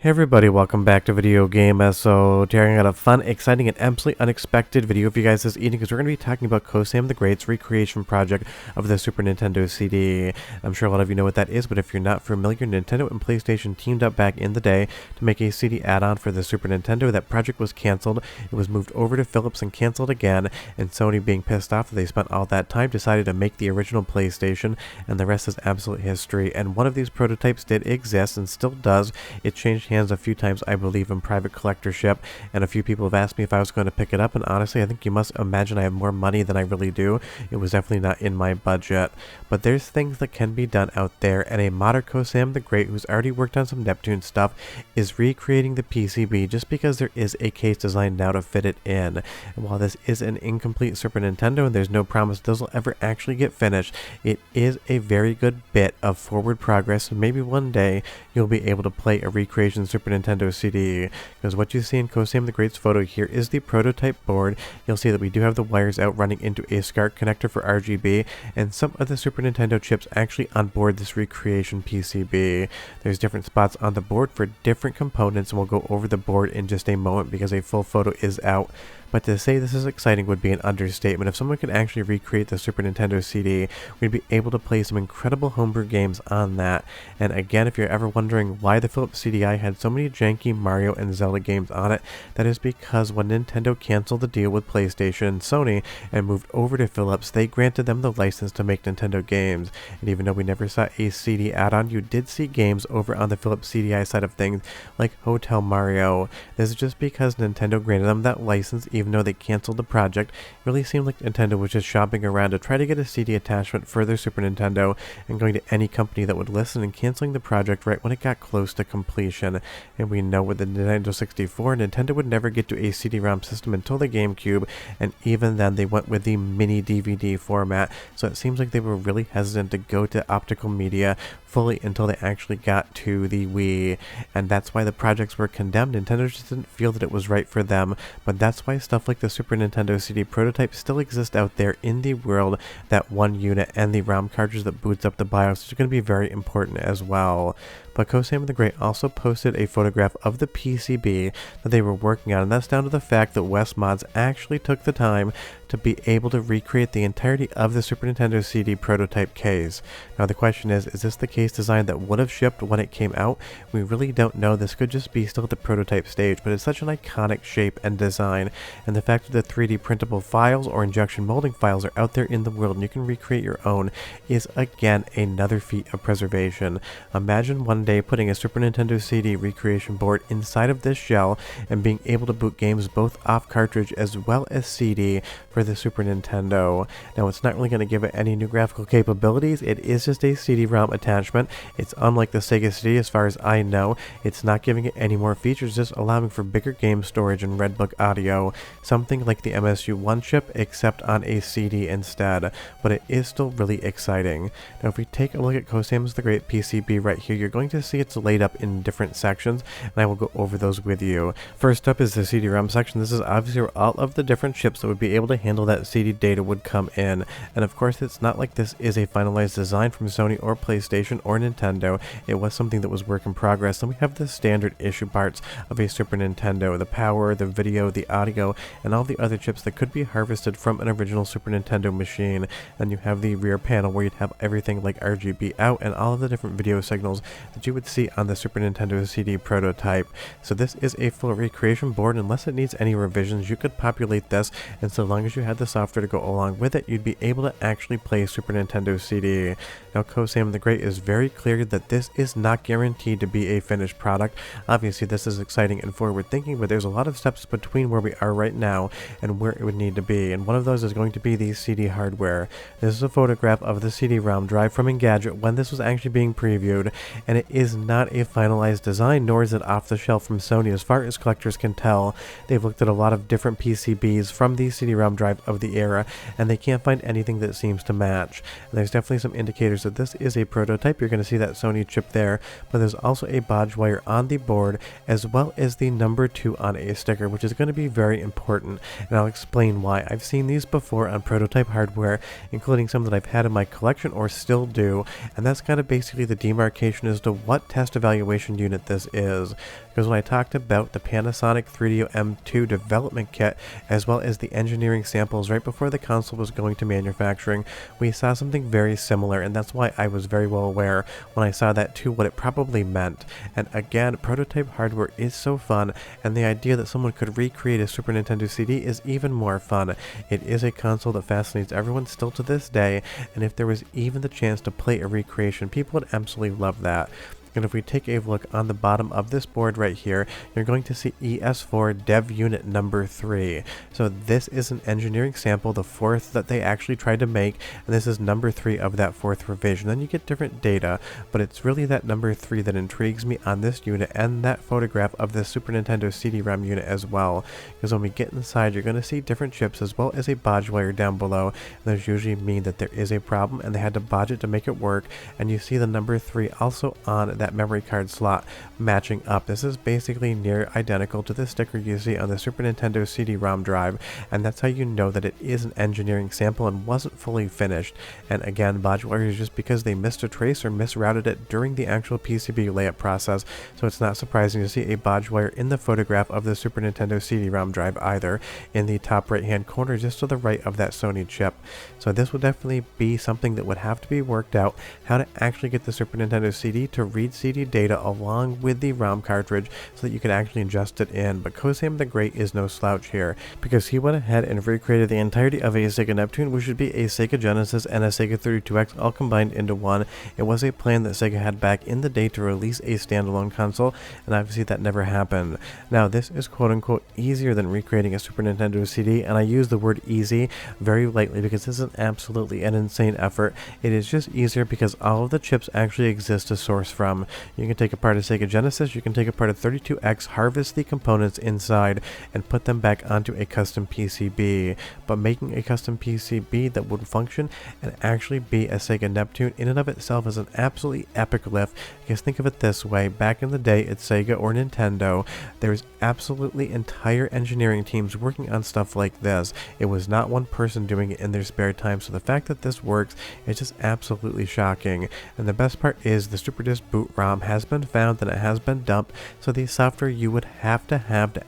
Hey everybody, welcome back to Video Game So tearing out a fun, exciting, and absolutely unexpected video for you guys this evening because we're going to be talking about Cosam the Great's recreation project of the Super Nintendo CD. I'm sure a lot of you know what that is, but if you're not familiar, Nintendo and PlayStation teamed up back in the day to make a CD add-on for the Super Nintendo. That project was canceled, it was moved over to Philips and canceled again, and Sony, being pissed off that they spent all that time, decided to make the original PlayStation, and the rest is absolute history. And one of these prototypes did exist and still does. It changed hands a few times, I believe, in private collectorship, and a few people have asked me if I was going to pick it up, and honestly, I think you must imagine I have more money than I really do. It was definitely not in my budget, but there's things that can be done out there, and a modder Cosam the Great, who's already worked on some Neptune stuff, is recreating the PCB just because there is a case designed now to fit it in. And while this is an incomplete Super Nintendo and there's no promise this will ever actually get finished, it is a very good bit of forward progress, and maybe one day you'll be able to play a recreation Super Nintendo CD, because what you see in Cosam the Great's photo here is the prototype board. You'll see that we do have the wires out running into a SCART connector for RGB, and some of the Super Nintendo chips actually on board this recreation PCB. There's different spots on the board for different components, and we'll go over the board in just a moment because a full photo is out. But to say this is exciting would be an understatement. If someone could actually recreate the Super Nintendo CD, we'd be able to play some incredible homebrew games on that. And again, if you're ever wondering why the Philips CDI had so many janky Mario and Zelda games on it, that is because when Nintendo canceled the deal with PlayStation and Sony and moved over to Philips, they granted them the license to make Nintendo games. And even though we never saw a CD add-on, you did see games over on the Philips CDI side of things, like Hotel Mario. This is just because Nintendo granted them that license, even though they canceled the project. It really seemed like Nintendo was just shopping around to try to get a CD attachment for their Super Nintendo and going to any company that would listen, and canceling the project right when it got close to completion. And we know with the Nintendo 64, Nintendo would never get to a CD-ROM system until the GameCube, and even then they went with the mini DVD format, so it seems like they were really hesitant to go to optical media fully until they actually got to the Wii, and that's why the projects were condemned. Nintendo just didn't feel that it was right for them, but that's why stuff like the Super Nintendo CD prototype still exists out there in the world. That one unit and the ROM cartridge that boots up the BIOS is going to be very important as well. But Cosam the Great also posted a photograph of the PCB that they were working on, and that's down to the fact that West Mods actually took the time to be able to recreate the entirety of the Super Nintendo CD prototype case. Now the question is this the case design that would have shipped when it came out? We really don't know. This could just be still at the prototype stage, but it's such an iconic shape and design, and the fact that the 3D printable files or injection molding files are out there in the world and you can recreate your own is again another feat of preservation. Imagine one day putting a Super Nintendo CD recreation board inside of this shell and being able to boot games both off cartridge as well as CD for the Super Nintendo. Now it's not really going to give it any new graphical capabilities. It is just a CD-ROM attachment. It's unlike the Sega CD as far as I know. It's not giving it any more features, just allowing for bigger game storage and Redbook audio, something like the MSU1 chip except on a CD instead, but it is still really exciting. Now if we take a look at Cosam's the Great PCB right here, you're going to see it's laid up in different sections, and I will go over those with you. First up is the CD-ROM section. This is obviously where all of the different chips that would be able to handle that CD data would come in, and of course it's not like this is a finalized design from Sony or PlayStation or Nintendo. It was something that was work in progress, and we have the standard issue parts of a Super Nintendo: the power, the video, the audio, and all the other chips that could be harvested from an original Super Nintendo machine. Then you have the rear panel where you'd have everything like RGB out and all of the different video signals that you would see on the Super Nintendo CD prototype. So this is a full recreation board. Unless it needs any revisions, you could populate this, and so long as you had the software to go along with it, you'd be able to actually play Super Nintendo CD. Now Cosam the Great is very clear that this is not guaranteed to be a finished product. Obviously this is exciting and forward thinking, but there's a lot of steps between where we are right now and where it would need to be, and one of those is going to be the CD hardware. This is a photograph of the CD-ROM drive from Engadget when this was actually being previewed, and it is not a finalized design, nor is it off the shelf from Sony as far as collectors can tell. They've looked at a lot of different PCBs from the CD-ROM drive of the era, and they can't find anything that seems to match. And there's definitely some indicators that this is a prototype. You're going to see that Sony chip there, but there's also a bodge wire on the board as well as the number 2 on a sticker, which is going to be very important, and I'll explain why. I've seen these before on prototype hardware, including some that I've had in my collection or still do, and that's kind of basically the demarcation as to what test evaluation unit this is. Because when I talked about the Panasonic 3DO M2 development kit, as well as the engineering samples right before the console was going to manufacturing, we saw something very similar, and that's why I was very well aware when I saw that too what it probably meant. And again, prototype hardware is so fun, and the idea that someone could recreate a Super Nintendo CD is even more fun. It is a console that fascinates everyone still to this day, and if there was even the chance to play a recreation, people would absolutely love that. And if we take a look on the bottom of this board right here, you're going to see ES4 Dev Unit number 3. So this is an engineering sample, the 4th that they actually tried to make, and this is number 3 of that 4th revision. Then you get different data, but it's really that number 3 that intrigues me on this unit, and that photograph of the Super Nintendo CD-ROM unit as well. Because when we get inside, you're going to see different chips as well as a bodge wire down below, and those usually mean that there is a problem, and they had to bodge it to make it work. And you see the number 3 also on that memory card slot matching up. This is basically near identical to the sticker you see on the Super Nintendo CD-ROM drive, and that's how you know that it is an engineering sample and wasn't fully finished. And again, bodge wire is just because they missed a trace or misrouted it during the actual PCB layout process, so it's not surprising to see a bodge wire in the photograph of the Super Nintendo CD-ROM drive either, in the top right hand corner just to the right of that Sony chip. So this would definitely be something that would have to be worked out, how to actually get the Super Nintendo CD to read CD data along with the ROM cartridge so that you could actually ingest it in. But Cosam the Great is no slouch here, because he went ahead and recreated the entirety of a Sega Neptune, which would be a Sega Genesis and a Sega 32X all combined into one. It was a plan that Sega had back in the day to release a standalone console, and obviously that never happened. Now this is quote unquote easier than recreating a Super Nintendo CD, and I use the word easy very lightly because this is absolutely an insane effort. It is just easier because all of the chips actually exist to source from. You can take apart a Sega Genesis, you can take apart a 32X, harvest the components inside, and put them back onto a custom PCB. But making a custom PCB that would function and actually be a Sega Neptune in and of itself is an absolutely epic lift. Because think of it this way, back in the day at Sega or Nintendo, there's absolutely entire engineering teams working on stuff like this. It was not one person doing it in their spare time, so the fact that this works is just absolutely shocking. And the best part is the Super Disc boot ROM has been found and it has been dumped, so the software you would have to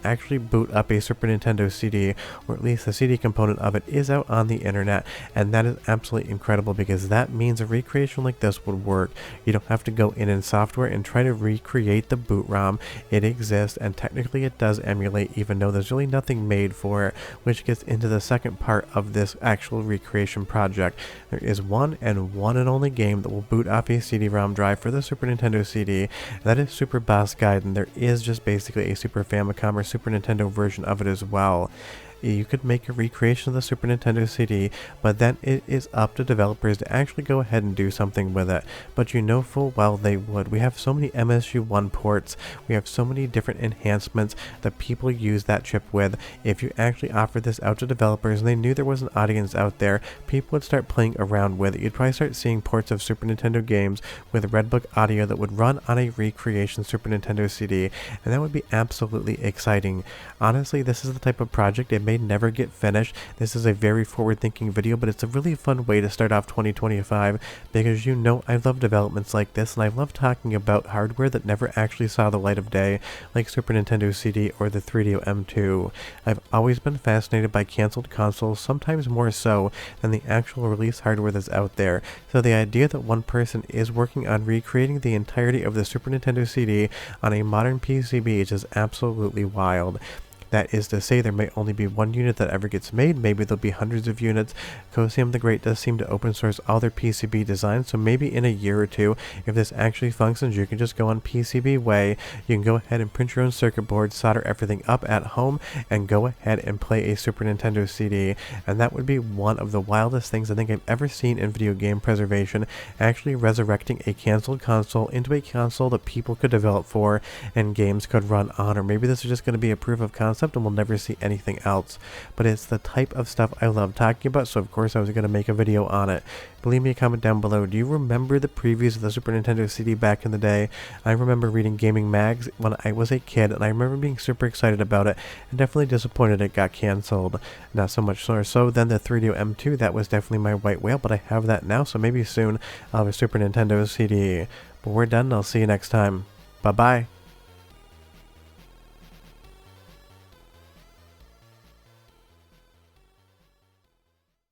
actually boot up a Super Nintendo CD, or at least the CD component of it, is out on the internet, and that is absolutely incredible because that means a recreation like this would work. You don't have to go in software and try to recreate the boot ROM. It exists, and technically it does emulate, even though there's really nothing made for it, which gets into the second part of this actual recreation project. There is one and only game that will boot off a CD-ROM drive for the Super Nintendo CD, and that is Super Boss Gaiden. There is just basically a Super Famicom or Super Nintendo version of it as well. You could make a recreation of the Super Nintendo CD, but then it is up to developers to actually go ahead and do something with it. But you know full well they would. We have so many MSU1 ports, we have so many different enhancements that people use that chip with. If you actually offered this out to developers and they knew there was an audience out there, people would start playing around with it. You'd probably start seeing ports of Super Nintendo games with Redbook audio that would run on a recreation Super Nintendo CD, and that would be absolutely exciting. Honestly, this is the type of project it may never get finished. This is a very forward-thinking video, but it's a really fun way to start off 2025 because you know I love developments like this, and I love talking about hardware that never actually saw the light of day, like Super Nintendo CD or the 3DO M2. I've always been fascinated by canceled consoles, sometimes more so than the actual release hardware that's out there. So the idea that one person is working on recreating the entirety of the Super Nintendo CD on a modern PCB is just absolutely wild. That is to say, there may only be one unit that ever gets made, maybe there'll be hundreds of units. Cosam the Great does seem to open source all their PCB designs, so maybe in a year or two, if this actually functions, you can just go on PCB Way, you can go ahead and print your own circuit board, solder everything up at home, and go ahead and play a Super Nintendo CD, and that would be one of the wildest things I think I've ever seen in video game preservation, actually resurrecting a canceled console into a console that people could develop for and games could run on. Or maybe this is just going to be a proof of concept and we'll never see anything else, but it's the type of stuff I love talking about, so of course I was going to make a video on it. Leave me a comment down below. Do you remember the previews of the Super Nintendo CD back in the day? I remember reading gaming mags when I was a kid, and I remember being super excited about it and definitely disappointed it got cancelled. Not so much so then the 3DO M2, that was definitely my white whale, but I have that now, so maybe soon I'll have a Super Nintendo CD. But we're done. I'll see you next time. Bye-bye.